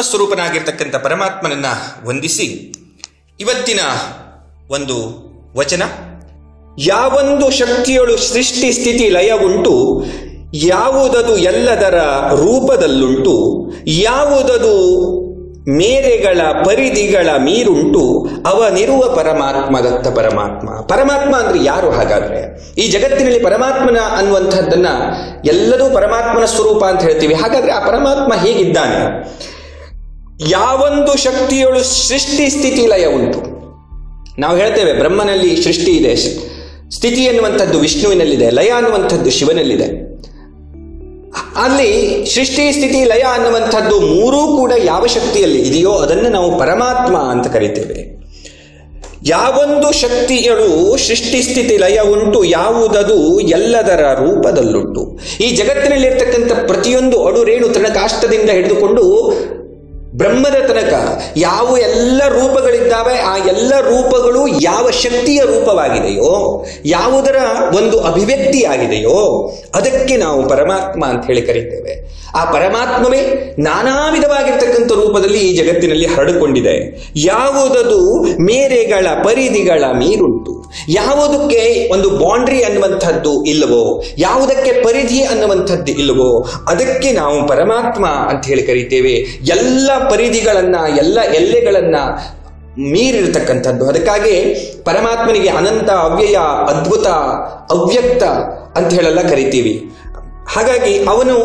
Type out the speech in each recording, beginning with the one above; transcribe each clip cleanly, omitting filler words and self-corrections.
ಸ್ವರೂಪನಾಗಿರ್ತಕ್ಕಂಥ ಪರಮಾತ್ಮನನ್ನ ವಂದಿಸಿ ಇವತ್ತಿನ ಒಂದು ವಚನ, ಯಾವೊಂದು ಶಕ್ತಿಯಳು ಸೃಷ್ಟಿ ಸ್ಥಿತಿ ಲಯ ಉಂಟು, ಯಾವುದದು ಎಲ್ಲದರ ರೂಪದಲ್ಲುಂಟು, ಯಾವುದದು ಮೇರೆಗಳ ಪರಿಧಿಗಳ ಮೀರುಂಟು, ಅವನಿರುವ ಪರಮಾತ್ಮ ದತ್ತ ಪರಮಾತ್ಮ. ಪರಮಾತ್ಮ ಅಂದ್ರೆ ಯಾರು? ಹಾಗಾದ್ರೆ ಈ ಜಗತ್ತಿನಲ್ಲಿ ಪರಮಾತ್ಮನ ಅನ್ನುವಂಥದ್ದನ್ನ ಎಲ್ಲದೂ ಪರಮಾತ್ಮನ ಸ್ವರೂಪ ಅಂತ ಹೇಳ್ತೀವಿ. ಹಾಗಾದ್ರೆ ಆ ಪರಮಾತ್ಮ ಹೇಗಿದ್ದಾನೆ? ಯಾವೊಂದು ಶಕ್ತಿಯಳು ಸೃಷ್ಟಿ ಸ್ಥಿತಿ ಲಯ ಉಂಟು. ನಾವು ಹೇಳ್ತೇವೆ ಬ್ರಹ್ಮನಲ್ಲಿ ಸೃಷ್ಟಿ ಇದೆ, ಸ್ಥಿತಿ ಎನ್ನುವಂಥದ್ದು ವಿಷ್ಣುವಿನಲ್ಲಿದೆ, ಲಯ ಅನ್ನುವಂಥದ್ದು ಶಿವನಲ್ಲಿದೆ. ಅಲ್ಲಿ ಸೃಷ್ಟಿ ಸ್ಥಿತಿ ಲಯ ಅನ್ನುವಂಥದ್ದು ಮೂರೂ ಕೂಡ ಯಾವ ಶಕ್ತಿಯಲ್ಲಿ ಇದೆಯೋ ಅದನ್ನು ನಾವು ಪರಮಾತ್ಮ ಅಂತ ಕರಿತೇವೆ. ಯಾವೊಂದು ಶಕ್ತಿಯಳು ಸೃಷ್ಟಿ ಸ್ಥಿತಿ ಲಯ ಉಂಟು, ಯಾವುದದು ಎಲ್ಲದರ ರೂಪದಲ್ಲುಂಟು. ಈ ಜಗತ್ತಿನಲ್ಲಿರ್ತಕ್ಕಂಥ ಪ್ರತಿಯೊಂದು ಅಡುರೇಣು ತನಕಾಷ್ಟದಿಂದ ಹಿಡಿದುಕೊಂಡು ಬ್ರಹ್ಮದ ತನಕ ಯಾವ ಎಲ್ಲ ರೂಪಗಳಿದ್ದಾವೆ, ಆ ಎಲ್ಲ ರೂಪಗಳು ಯಾವ ಶಕ್ತಿಯ ರೂಪವಾಗಿದೆಯೋ, ಯಾವುದರ ಒಂದು ಅಭಿವ್ಯಕ್ತಿಯಾಗಿದೆಯೋ ಅದಕ್ಕೆ ನಾವು ಪರಮಾತ್ಮ ಅಂತ ಹೇಳಿ ಕರೀತೇವೆ. ಆ ಪರಮಾತ್ಮವೇ ನಾನಾ ವಿಧವಾಗಿರ್ತಕ್ಕಂಥ ರೂಪದಲ್ಲಿ ಈ ಜಗತ್ತಿನಲ್ಲಿ ಹರಡಿಕೊಂಡಿದೆ. ಯಾವುದದು ಮೇರೆಗಳ ಪರಿಧಿಗಳ ಮೀರುಂಟು, ಯಾವುದಕ್ಕೆ ಒಂದು ಬೌಂಡ್ರಿ ಅನ್ನುವಂಥದ್ದು ಇಲ್ಲವೋ, ಯಾವುದಕ್ಕೆ ಪರಿಧಿ ಅನ್ನುವಂಥದ್ದು ಇಲ್ಲವೋ ಅದಕ್ಕೆ ನಾವು ಪರಮಾತ್ಮ ಅಂತ ಹೇಳಿ ಕರೀತೇವೆ. ಎಲ್ಲ ಪರಿಧಿಗಳನ್ನ, ಎಲ್ಲ ಎಲ್ಲೆಗಳನ್ನ ಮೀರಿರ್ತಕ್ಕಂಥದ್ದು. ಅದಕ್ಕಾಗಿ ಪರಮಾತ್ಮನಿಗೆ ಅನಂತ, ಅವ್ಯಯ, ಅದ್ಭುತ, ಅವ್ಯಕ್ತ ಅಂತ ಹೇಳೆಲ್ಲ ಕರಿತೀವಿ. ಹಾಗಾಗಿ ಅವನು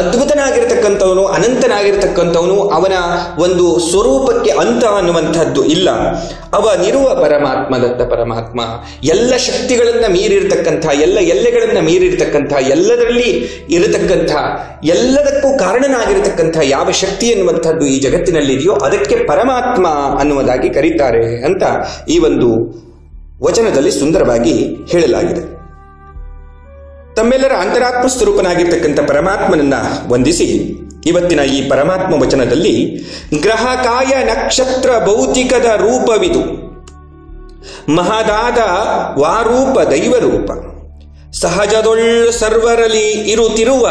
ಅದ್ಭುತನಾಗಿರ್ತಕ್ಕಂಥವನು, ಅನಂತನಾಗಿರ್ತಕ್ಕಂಥವನು. ಅವನ ಒಂದು ಸ್ವರೂಪಕ್ಕೆ ಅಂತ ಅನ್ನುವಂಥದ್ದು ಇಲ್ಲ. ಅವನಿರುವ ಪರಮಾತ್ಮ ದತ್ತ ಪರಮಾತ್ಮ ಎಲ್ಲ ಶಕ್ತಿಗಳನ್ನ ಮೀರಿರ್ತಕ್ಕಂಥ, ಎಲ್ಲ ಎಲ್ಲೆಗಳನ್ನ ಮೀರಿರ್ತಕ್ಕಂಥ, ಎಲ್ಲದರಲ್ಲಿ ಇರತಕ್ಕಂಥ, ಎಲ್ಲದಕ್ಕೂ ಕಾರಣನಾಗಿರ್ತಕ್ಕಂಥ ಯಾವ ಶಕ್ತಿ ಎನ್ನುವಂಥದ್ದು ಈ ಜಗತ್ತಿನಲ್ಲಿದೆಯೋ ಅದಕ್ಕೆ ಪರಮಾತ್ಮ ಅನ್ನುವುದಾಗಿ ಕರೀತಾರೆ ಅಂತ ಈ ಒಂದು ವಚನದಲ್ಲಿ ಸುಂದರವಾಗಿ ಹೇಳಲಾಗಿದೆ. ತಮ್ಮೆಲ್ಲರ ಅಂತರಾತ್ಮ ಸ್ವರೂಪನಾಗಿರ್ತಕ್ಕಂಥ ಪರಮಾತ್ಮನನ್ನ ವಂದಿಸಿ ಇವತ್ತಿನ ಈ ಪರಮಾತ್ಮ ವಚನದಲ್ಲಿ ಗ್ರಹ ಕಾಯ ನಕ್ಷತ್ರ ಭೌತಿಕದ ರೂಪವಿದು, ಮಹದಾದ ವಾರೂಪ ದೈವರೂಪ, ಸಹಜದೊಳ್ಳು ಸರ್ವರಲ್ಲಿ ಇರುತ್ತಿರುವ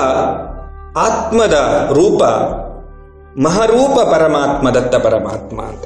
ಆತ್ಮದ ರೂಪ, ಮಹರೂಪ ಪರಮಾತ್ಮ ದತ್ತ ಪರಮಾತ್ಮ ಅಂತ